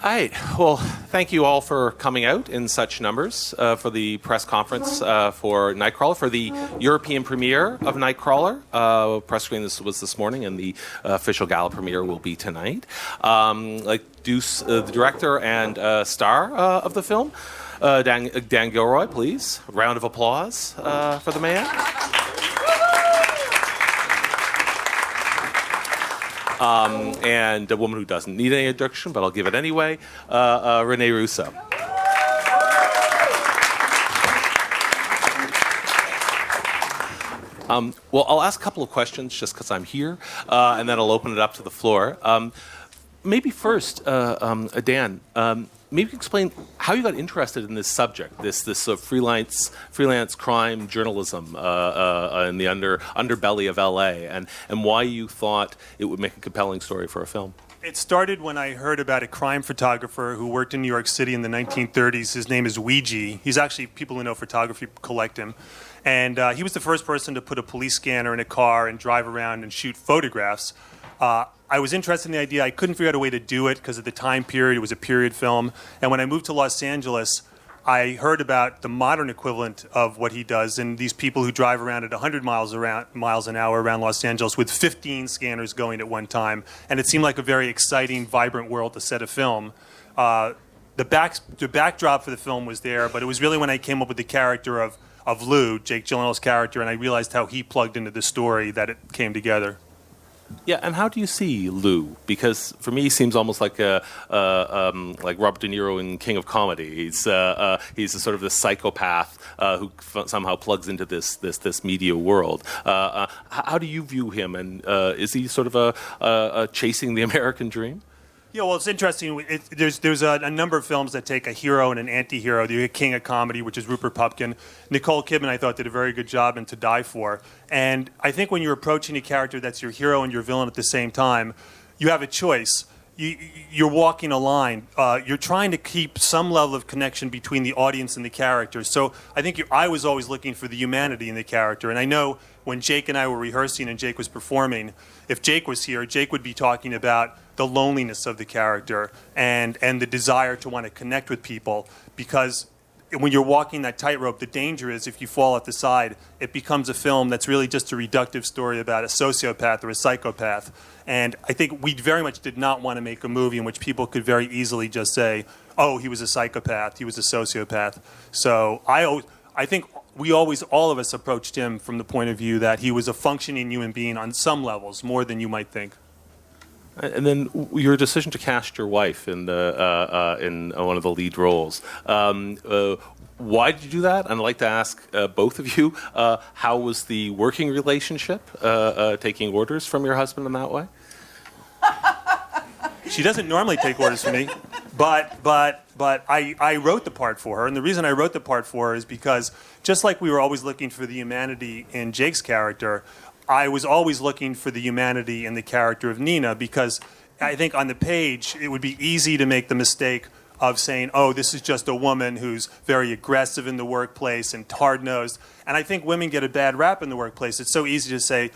All right. Well, thank you all for coming out in such numbers for the press conference for Nightcrawler, for the European premiere of Nightcrawler. Press screen was this morning, and the official gala premiere will be tonight. Like Deuce, the director and star of the film, Dan Gilroy, please. A round of applause for the man. And a woman who doesn't need any introduction, but I'll give it anyway, Rene Russo. Well, I'll ask a couple of questions just because I'm here, and then I'll open it up to the floor. Maybe first, Dan, maybe explain how you got interested in this subject, this sort of freelance crime journalism in the underbelly of LA, and why you thought it would make a compelling story for a film. It started when I heard about a crime photographer who worked in New York City in the 1930s. His name is Ouija. He's actually, people who know photography collect him. And he was the first person to put a police scanner in a car and drive around and shoot photographs. I was interested in the idea. I couldn't figure out a way to do it because of the time period. It was a period film. And when I moved to Los Angeles, I heard about the modern equivalent of what he does, and these people who drive around at 100 miles an hour around Los Angeles with 15 scanners going at one time. And it seemed like a very exciting, vibrant world to set a film. The backdrop for the film was there, but it was really when I came up with the character of Lou, Jake Gyllenhaal's character, and I realized how he plugged into the story that it came together. Yeah, and how do you see Lou? Because for me, he seems almost like like Robert De Niro in King of Comedy. He's a sort of this psychopath who somehow plugs into this media world. How do you view him? And is he sort of a chasing the American dream? Yeah, well, it's interesting. There's a number of films that take a hero and an anti-hero. The King of Comedy, which is Rupert Pupkin. Nicole Kidman, I thought, did a very good job in To Die For. And I think when you're approaching a character that's your hero and your villain at the same time, you have a choice. You're walking a line. You're trying to keep some level of connection between the audience and the character. So I think I was always looking for the humanity in the character. And I know when Jake and I were rehearsing and Jake was performing, if Jake was here, Jake would be talking about the loneliness of the character and the desire to want to connect with people, because when you're walking that tightrope, the danger is if you fall at the side, it becomes a film that's really just a reductive story about a sociopath or a psychopath. And I think we very much did not want to make a movie in which people could very easily just say, oh, he was a psychopath, he was a sociopath. So I think all of us approached him from the point of view that he was a functioning human being on some levels, more than you might think. And then your decision to cast your wife in one of the lead roles. Why did you do that? And I'd like to ask both of you, how was the working relationship, taking orders from your husband in that way? She doesn't normally take orders from me, but I wrote the part for her. And the reason I wrote the part for her is because just like we were always looking for the humanity in Jake's character, I was always looking for the humanity in the character of Nina, because I think on the page it would be easy to make the mistake of saying, oh, this is just a woman who's very aggressive in the workplace and hard-nosed. And I think women get a bad rap in the workplace. It's so easy to say,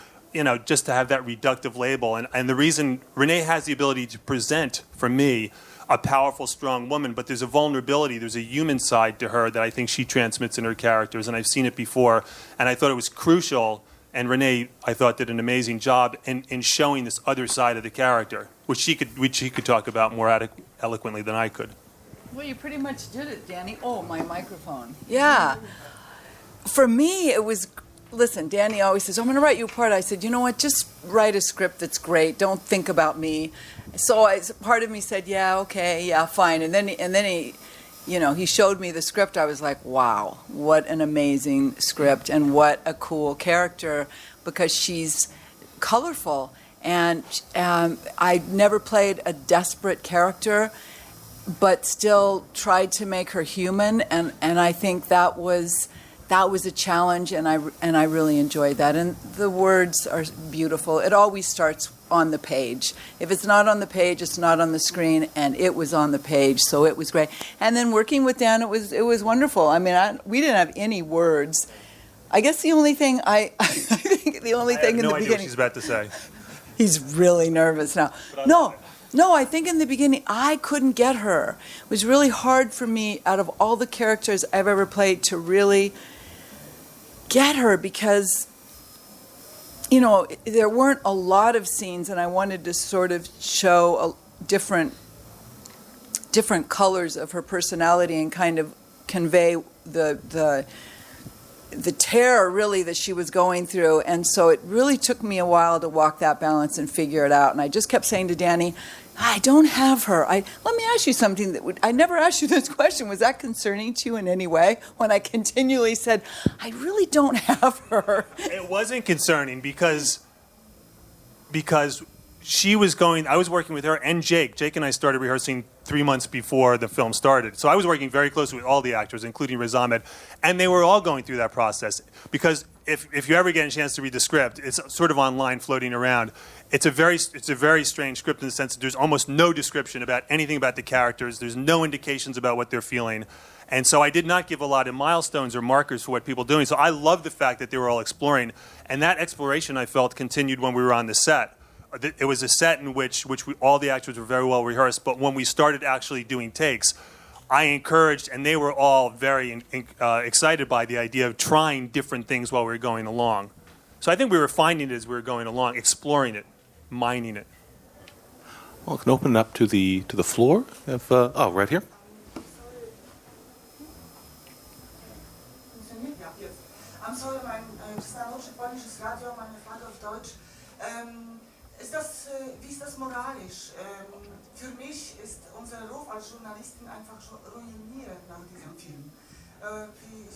just to have that reductive label. And the reason Rene has the ability to present, for me, a powerful, strong woman, but there's a vulnerability, there's a human side to her that I think she transmits in her characters, and I've seen it before. And I thought it was crucial. And Rene, I thought, did an amazing job in showing this other side of the character, which she could talk about more eloquently than I could. Well, you pretty much did it, Danny. Oh, my microphone. Yeah. For me, it was, listen, Danny always says, I'm going to write you a part. I said, you know what, just write a script that's great. Don't think about me. So part of me said, yeah, okay, yeah, fine. And then he, he showed me the script. I was like, wow, what an amazing script and what a cool character, because she's colorful. And I never played a desperate character, but still tried to make her human. And I think that was a challenge, and I really enjoyed that. And the words are beautiful. It always starts on the page. If it's not on the page, it's not on the screen, and it was on the page, so it was great. And then working with Dan, it was wonderful. I mean, we didn't have any words. I guess the only thing I think the only thing in the beginning. I have no idea what she's about to say. He's really nervous now. No, I think in the beginning I couldn't get her. It was really hard for me, out of all the characters I've ever played, to really get her because, you know, there weren't a lot of scenes, and I wanted to sort of show different colors of her personality and kind of convey the terror really that she was going through. And so it really took me a while to walk that balance and figure it out. And I just kept saying to Danny, I don't have her. Let me ask you something I never asked you this question. Was that concerning to you in any way when I continually said, I really don't have her? It wasn't concerning because she was I was working with her and Jake. Jake and I started rehearsing 3 months before the film started. So I was working very closely with all the actors, including Riz Ahmed, and they were all going through that process. Because if you ever get a chance to read the script, it's sort of online floating around. It's a very strange script in the sense that there's almost no description about anything about the characters. There's no indications about what they're feeling. And so I did not give a lot of milestones or markers for what people are doing. So I love the fact that they were all exploring. And that exploration, I felt, continued when we were on the set. It was a set in which all the actors were very well rehearsed, but when we started actually doing takes, I encouraged, and they were all very excited by the idea of trying different things while we were going along. So I think we were finding it as we were going along, exploring it, mining it. Well, I can open it up to the floor. If, right here. I'm sorry, mein stanowisko polnisches Radio, meine Frage auf Deutsch. Wie ist das moralisch? Für mich ist unser Ruf als Journalisten einfach schon ruiniert nach diesem Film.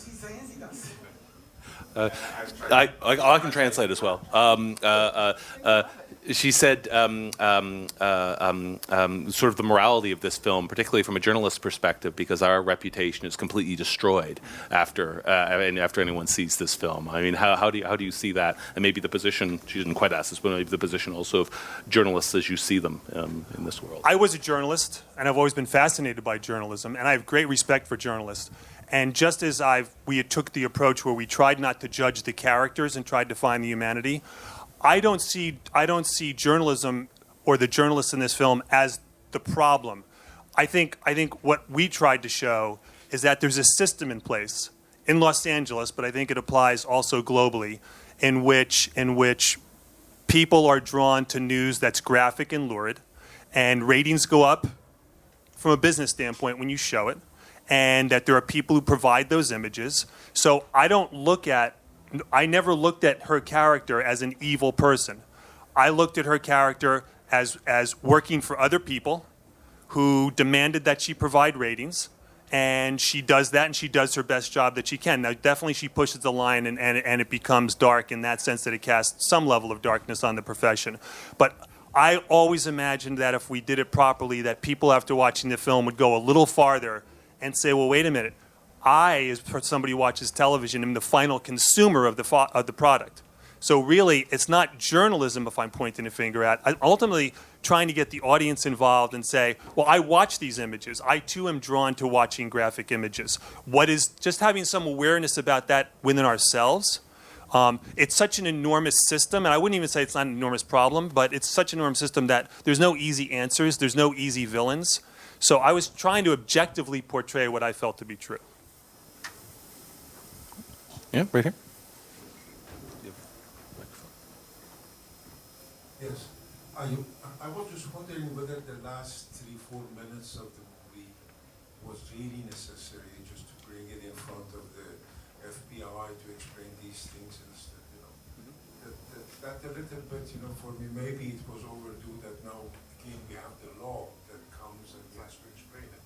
Wie sehen Sie das? I can translate as well. She said sort of the morality of this film, particularly from a journalist's perspective, because our reputation is completely destroyed after anyone sees this film. I mean, how do you see that? And maybe the position, she didn't quite ask this, but maybe the position also of journalists as you see them in this world. I was a journalist, and I've always been fascinated by journalism, and I have great respect for journalists. And just as we took the approach where we tried not to judge the characters and tried to find the humanity, I don't see journalism or the journalists in this film as the problem. I think what we tried to show is that there's a system in place in Los Angeles, but I think it applies also globally, in which people are drawn to news that's graphic and lurid, and ratings go up from a business standpoint when you show it, and that there are people who provide those images. So I never looked at her character as an evil person. I looked at her character as working for other people who demanded that she provide ratings, and she does that, and she does her best job that she can. Now, definitely she pushes the line, and it becomes dark in that sense that it casts some level of darkness on the profession. But I always imagined that if we did it properly, that people after watching the film would go a little farther and say, well, wait a minute. I, as somebody who watches television, am the final consumer of the product. So really, it's not journalism if I'm pointing a finger at. I'm ultimately trying to get the audience involved and say, well, I watch these images. I, too, am drawn to watching graphic images. What is just having some awareness about that within ourselves? It's such an enormous system, and I wouldn't even say it's not an enormous problem, but it's such an enormous system that there's no easy answers. There's no easy villains. So I was trying to objectively portray what I felt to be true. Yeah, right here. Yes. I was just wondering whether the last 3-4 minutes of the movie was really necessary just to bring it in front of the FBI to explain these things instead, you know. That a little bit, you know, for me, maybe it was overdue that now, again, we have the law that comes and has to explain it.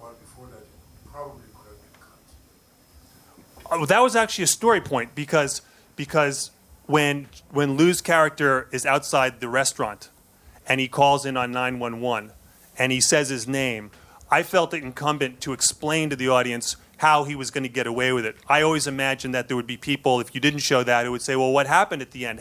While before that, it probably could have been cut. That was actually a story point because when Lou's character is outside the restaurant and he calls in on 911 and he says his name, I felt it incumbent to explain to the audience how he was going to get away with it. I always imagined that there would be people, if you didn't show that, who would say, well, what happened at the end?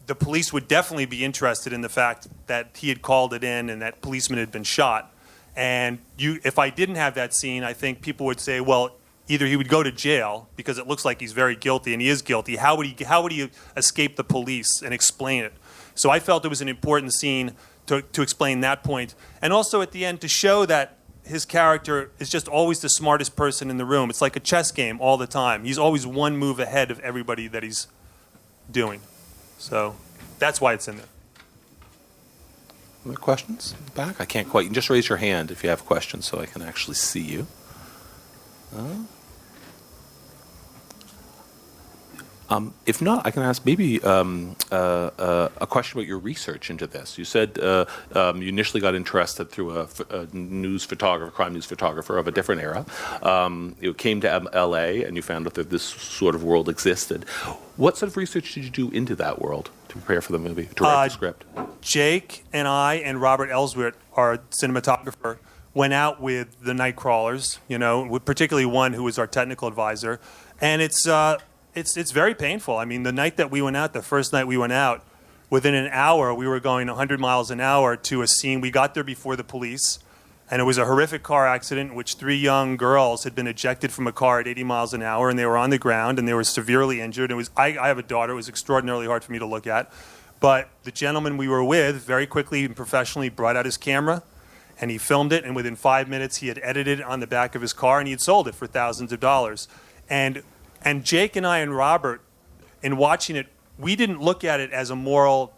the police would definitely be interested in the fact that he had called it in and that policeman had been shot. And if I didn't have that scene, I think people would say, well, either he would go to jail because it looks like he's very guilty, and he is guilty. How would he escape the police and explain it? So I felt it was an important scene to explain that point. And also at the end to show that his character is just always the smartest person in the room. It's like a chess game all the time. He's always one move ahead of everybody that he's doing. So that's why it's in there. Other questions? Back? I can't quite. You can just raise your hand if you have questions so I can actually see you. If not, I can ask maybe a question about your research into this. You said you initially got interested through a news photographer, crime news photographer of a different era. You came to LA and you found out that this sort of world existed. What sort of research did you do into that world to prepare for the movie, to write the script? Jake and I and Robert Ellsworth, our cinematographer, went out with the Nightcrawlers, with particularly one who was our technical advisor, and it's very painful. I mean, the night that we went out, the first night we went out, within an hour we were going 100 miles an hour to a scene. We got there before the police, and it was a horrific car accident in which 3 young girls had been ejected from a car at 80 miles an hour, and they were on the ground, and they were severely injured. I have a daughter. It was extraordinarily hard for me to look at. But the gentleman we were with very quickly and professionally brought out his camera, and he filmed it, and within 5 minutes he had edited it on the back of his car, and he had sold it for thousands of dollars. And Jake and I and Robert, in watching it, we didn't look at it as a moral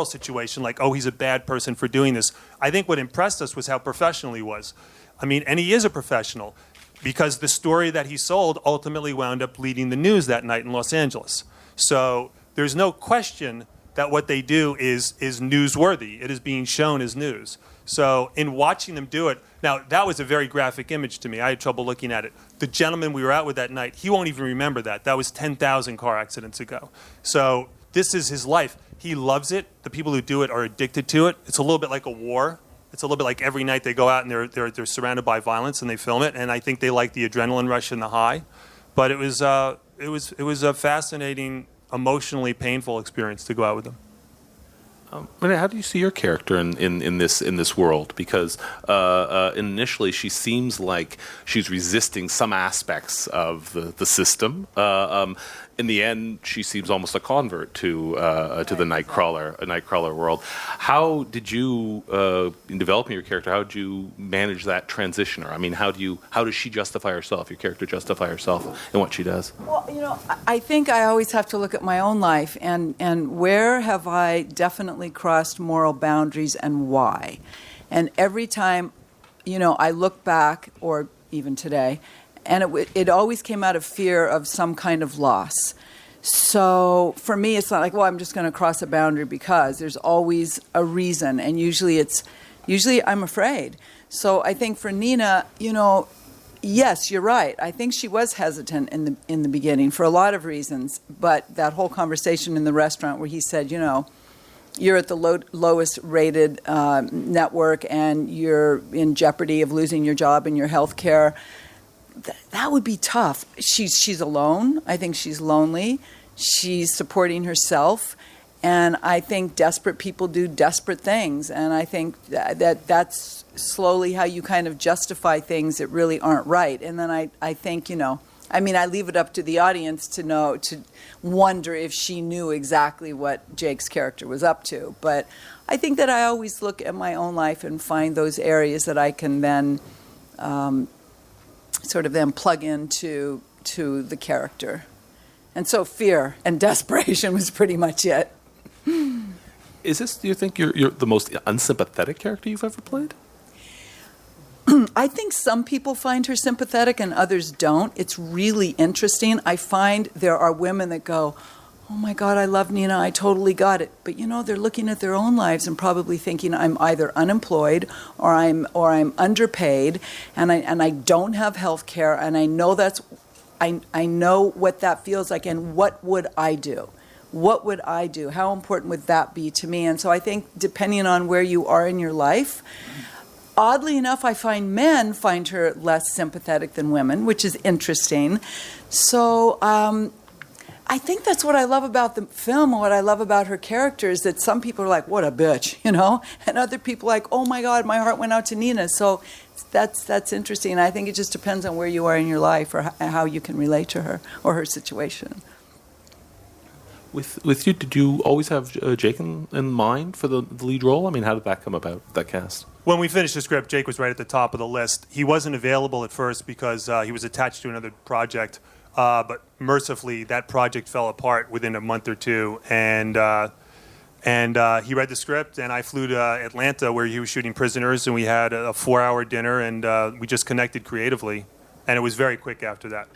situation, like, oh, he's a bad person for doing this. I think what impressed us was how professional he was. I mean, and he is a professional, because the story that he sold ultimately wound up leading the news that night in Los Angeles. So there's no question that what they do is newsworthy. It is being shown as news. So in watching them do it, now that was a very graphic image to me. I had trouble looking at it. The gentleman we were out with that night, he won't even remember that. That was 10,000 car accidents ago. So this is his life. He loves it. The people who do it are addicted to it. It's a little bit like a war. It's a little bit like every night they go out and they're surrounded by violence and they film it. And I think they like the adrenaline rush and the high. But it was a fascinating, emotionally painful experience to go out with them. Rene, how do you see your character in this world? Because initially she seems like she's resisting some aspects of the system. In the end, she seems almost a convert to the Nightcrawler world. How did you, in developing your character, how did you manage that transitioner? I mean, how does she justify herself? Your character justify herself in what she does? Well, I think I always have to look at my own life and where have I definitely crossed moral boundaries and why. And every time, I look back, or even today, and it always came out of fear of some kind of loss. So for me, it's not like, well, I'm just going to cross a boundary because. There's always a reason, and usually I'm afraid. So I think for Nina, yes, you're right. I think she was hesitant in the beginning for a lot of reasons. But that whole conversation in the restaurant where he said, you're at the lowest rated network and you're in jeopardy of losing your job and your health care. That would be tough. She's alone. I think she's lonely. She's supporting herself. And I think desperate people do desperate things. And I think that's slowly how you kind of justify things that really aren't right. And then I think, I leave it up to the audience to wonder if she knew exactly what Jake's character was up to. But I think that I always look at my own life and find those areas that I can then sort of then plug into the character. And so fear and desperation was pretty much it. Is this, do you think, you're the most unsympathetic character you've ever played? I think some people find her sympathetic and others don't. It's really interesting. I find there are women that go, oh my God, I love Nina, I totally got it. But they're looking at their own lives and probably thinking I'm either unemployed or I'm underpaid and I don't have health care, and I know I know what that feels like, and what would I do? What would I do? How important would that be to me? And so I think depending on where you are in your life, oddly enough, I find men find her less sympathetic than women, which is interesting. So I think that's what I love about the film, and what I love about her character is that some people are like, what a bitch, you know? And other people are like, oh my God, my heart went out to Nina. So that's interesting. And I think it just depends on where you are in your life or how you can relate to her or her situation. With you, did you always have Jake in mind for the lead role? I mean, how did that come about, that cast? When we finished the script, Jake was right at the top of the list. He wasn't available at first because he was attached to another project. But mercifully, that project fell apart within a month or two, and he read the script, and I flew to Atlanta where he was shooting Prisoners, and we had a 4-hour dinner, and we just connected creatively, and it was very quick after that,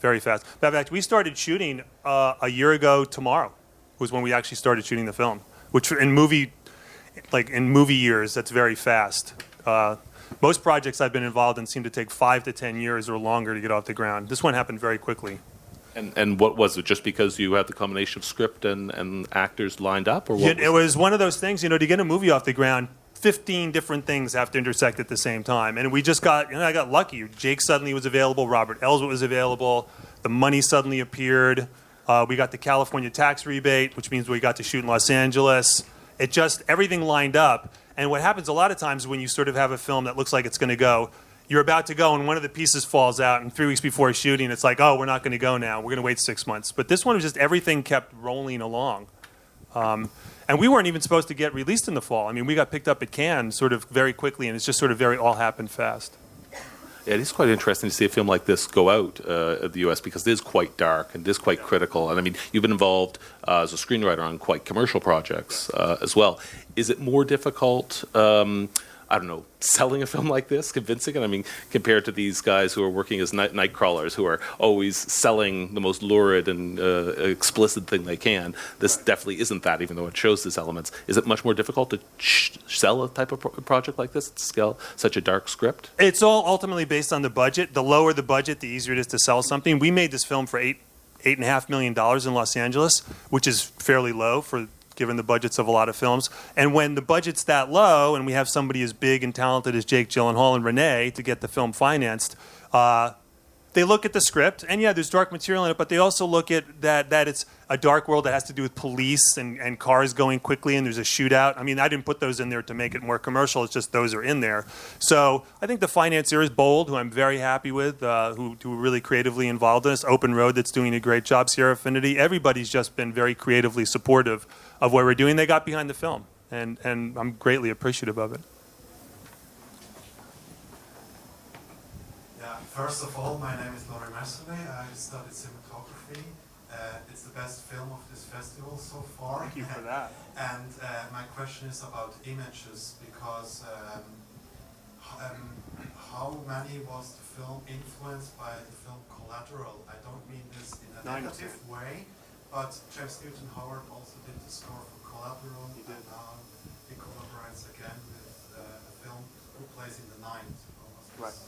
very fast. In fact, we started shooting a year ago tomorrow was when we actually started shooting the film, which in movie years, that's very fast. Most projects I've been involved in seem to take 5 to 10 years or longer to get off the ground. This one happened very quickly. And what was it? Just because you had the combination of script and actors lined up, or what? It was one of those things, to get a movie off the ground, 15 different things have to intersect at the same time. And we just got, I got lucky. Jake suddenly was available. Robert Elswit was available. The money suddenly appeared. We got the California tax rebate, which means we got to shoot in Los Angeles. It just, everything lined up. And what happens a lot of times when you sort of have a film that looks like it's going to go, you're about to go and one of the pieces falls out, and 3 weeks before shooting, it's like, oh, we're not going to go now. We're going to wait 6 months. But this one was just everything kept rolling along. And we weren't even supposed to get released in the fall. I mean, we got picked up at Cannes sort of very quickly, and it's just sort of all happened fast. Yeah, it is quite interesting to see a film like this go out at the U.S. because it is quite dark and it is quite critical. And I mean, you've been involved as a screenwriter on quite commercial projects as well. Is it more difficult, I don't know, selling a film like this, convincing it? I mean, compared to these guys who are working as Nightcrawlers, who are always selling the most lurid and explicit thing they can. This definitely isn't that, even though it shows these elements. Is it much more difficult to sell a type of project like this, to scale such a dark script? It's all ultimately based on the budget. The lower the budget, the easier it is to sell something. We made this film for $8.5 million in Los Angeles, which is fairly low given the budgets of a lot of films. And when the budget's that low, and we have somebody as big and talented as Jake Gyllenhaal and Rene to get the film financed, they look at the script, and yeah, there's dark material in it, but they also look at that it's a dark world that has to do with police and cars going quickly, and there's a shootout. I mean, I didn't put those in there to make it more commercial. It's just those are in there. So I think the financier is Bold, who I'm very happy with, who are really creatively involved in this. Open Road, that's doing a great job. Sierra Affinity. Everybody's just been very creatively supportive of what we're doing. They got behind the film, and I'm greatly appreciative of it. First of all, my name is Rene Russo. I studied cinematography. It's the best film of this festival so far. Thank you for that. And my question is about images, because how many was the film influenced by the film Collateral? I don't mean this in a negative way, but James Newton Howard also did the score for Collateral, and now he collaborates again with a film Who Plays in the Night. Right. Influence?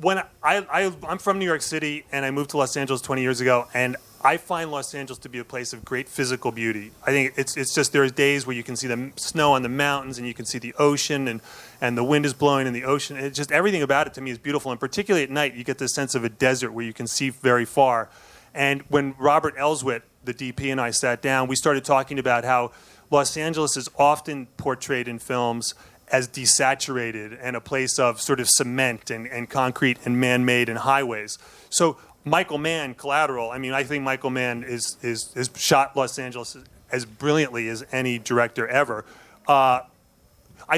When I'm from New York City, and I moved to Los Angeles 20 years ago, and I find Los Angeles to be a place of great physical beauty. I think it's just there are days where you can see the snow on the mountains, and you can see the ocean, and the wind is blowing in the ocean. It's just everything about it to me is beautiful, and particularly at night, you get this sense of a desert where you can see very far. And when Robert Elswit, the DP, and I sat down, we started talking about how Los Angeles is often portrayed in films as desaturated and a place of sort of cement and concrete and man-made and highways. So Michael Mann, Collateral, I mean, I think Michael Mann is shot Los Angeles as brilliantly as any director ever. I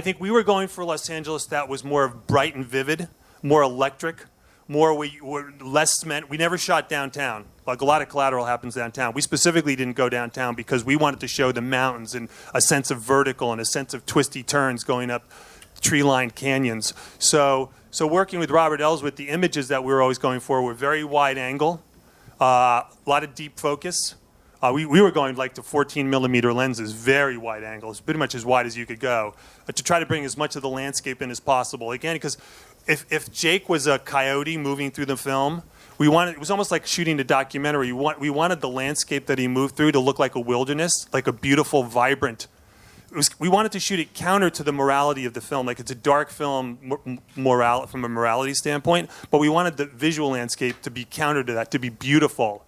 think we were going for Los Angeles that was more bright and vivid, more electric, less cement. We never shot downtown. Like a lot of Collateral happens downtown. We specifically didn't go downtown because we wanted to show the mountains and a sense of vertical and a sense of twisty turns going up tree-lined canyons. So working with Robert Elswit, the images that we were always going for were very wide angle, a lot of deep focus. We were going like to 14 millimeter lenses, very wide angles, pretty much as wide as you could go, to try to bring as much of the landscape in as possible. Again, because if Jake was a coyote moving through the film, it was almost like shooting a documentary. We wanted the landscape that he moved through to look like a wilderness, like a beautiful, vibrant we wanted to shoot it counter to the morality of the film. Like, it's a dark film from a morality standpoint, but we wanted the visual landscape to be counter to that, to be beautiful.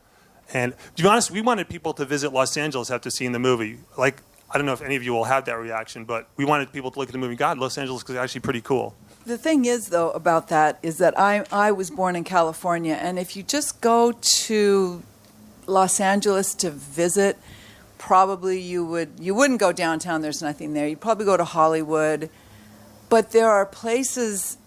And to be honest, we wanted people to visit Los Angeles after seeing the movie. Like, I don't know if any of you will have that reaction, but we wanted people to look at the movie. God, Los Angeles is actually pretty cool. The thing is, though, about that is that I was born in California, and if you just go to Los Angeles to visit, probably you wouldn't go downtown. There's nothing there. You'd probably go to Hollywood, but there are places.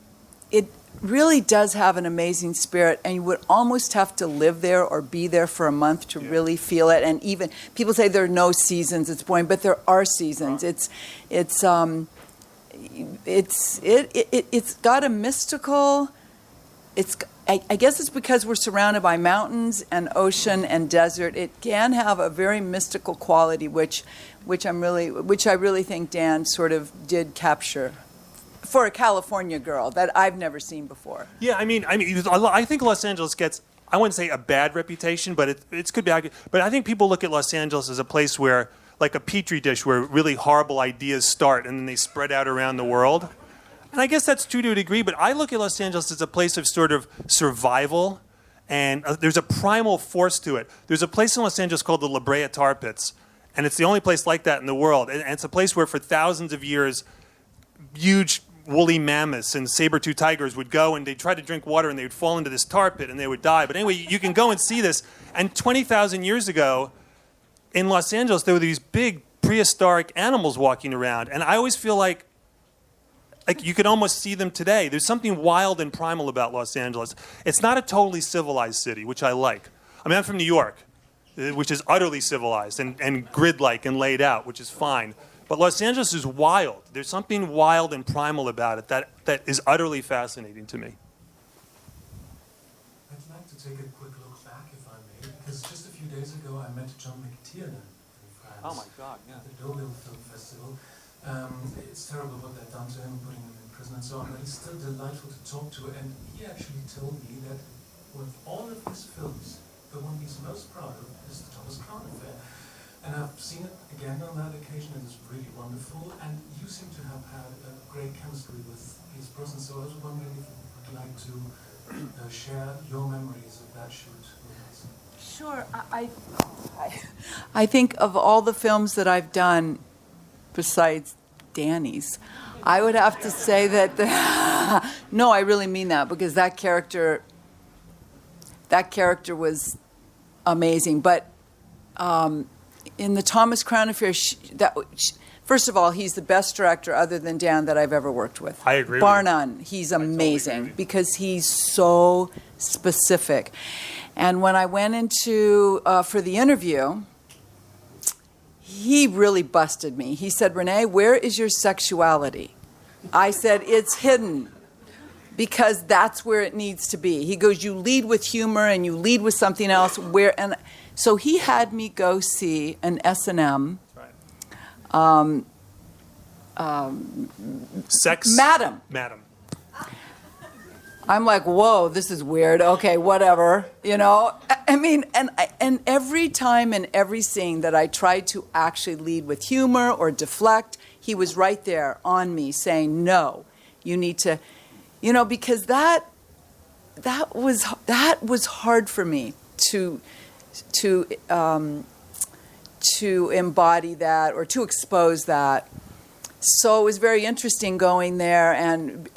It really does have an amazing spirit, and you would almost have to live there or be there for a month to really feel it. And even people say there are no seasons; it's boring, but there are seasons. It's got a mystical. I guess it's because we're surrounded by mountains and ocean and desert. It can have a very mystical quality, which I really think Dan sort of did capture for a California girl that I've never seen before. Yeah, I mean, I think Los Angeles gets, I wouldn't say a bad reputation, but it could be accurate. But I think people look at Los Angeles as a place where, like a petri dish, where really horrible ideas start and then they spread out around the world. And I guess that's true to a degree, but I look at Los Angeles as a place of sort of survival, and there's a primal force to it. There's a place in Los Angeles called the La Brea Tar Pits, and it's the only place like that in the world. And it's a place where for thousands of years, huge woolly mammoths and saber-toothed tigers would go and they'd try to drink water and they would fall into this tar pit and they would die. But anyway, you can go and see this. And 20,000 years ago, in Los Angeles, there were these big prehistoric animals walking around. And I always feel like you could almost see them today. There's something wild and primal about Los Angeles. It's not a totally civilized city, which I like. I mean, I'm from New York, which is utterly civilized and grid-like and laid out, which is fine. But Los Angeles is wild. There's something wild and primal about it that is utterly fascinating to me. I'd like to take a quick look back, if I may, because just a few days ago I met John McTiernan in France. Oh my God, yeah. At the Zurich Film Festival. It's terrible what they've done to him, putting him in prison and so on, but he's still delightful to talk to, and he actually told me that with all of his films, the one he's most proud of is the Thomas Crown Affair. And I've seen it again on that occasion, and it's really wonderful, and you seem to have had a great chemistry with his person, so I was wondering if you would like to share your memories of that shoot with us. Sure. I think of all the films that I've done, besides Danny's, I would have to say that no, I really mean that, because that character was amazing. But in the Thomas Crown Affair, first of all, he's the best director other than Dan that I've ever worked with. I agree. Bar none. He's amazing because he's so specific. And when I went into for the interview, he really busted me. He said, "Rene, where is your sexuality?" I said, "It's hidden, because that's where it needs to be." He goes, "You lead with humor and you lead with something else." And so he had me go see an S&M. Sex? Madam. I'm like, whoa, this is weird. Okay, whatever, you know. I mean, and every time in every scene that I tried to actually lead with humor or deflect, he was right there on me saying, "No, you need to," you know, because that was hard for me to embody that or to expose that. So it was very interesting going there and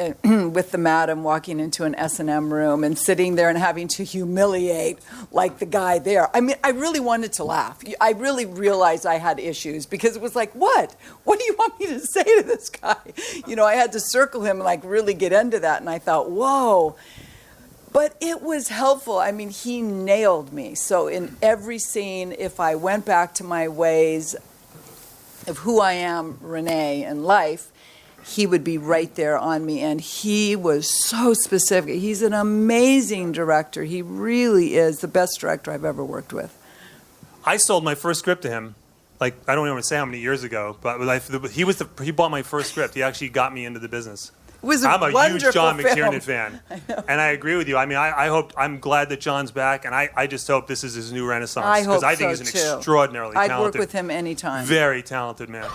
with the madam walking into an S&M room and sitting there and having to humiliate like the guy there. I mean, I really wanted to laugh. I really realized I had issues because it was like, what? What do you want me to say to this guy? You know, I had to circle him and like really get into that. And I thought, whoa. But it was helpful. I mean, he nailed me. So in every scene, if I went back to my ways of who I am, Rene, in life, he would be right there on me. And he was so specific. He's an amazing director. He really is the best director I've ever worked with. I sold my first script to him, like, I don't even want to say how many years ago, but he bought my first script. He actually got me into the business. It was I'm a huge John film. McTiernan fan, and I agree with you. I mean, I'm glad that John's back, and I just hope this is his new renaissance. I hope because I think so, he's too. an extraordinarily I'd talented, work with him anytime. very talented man.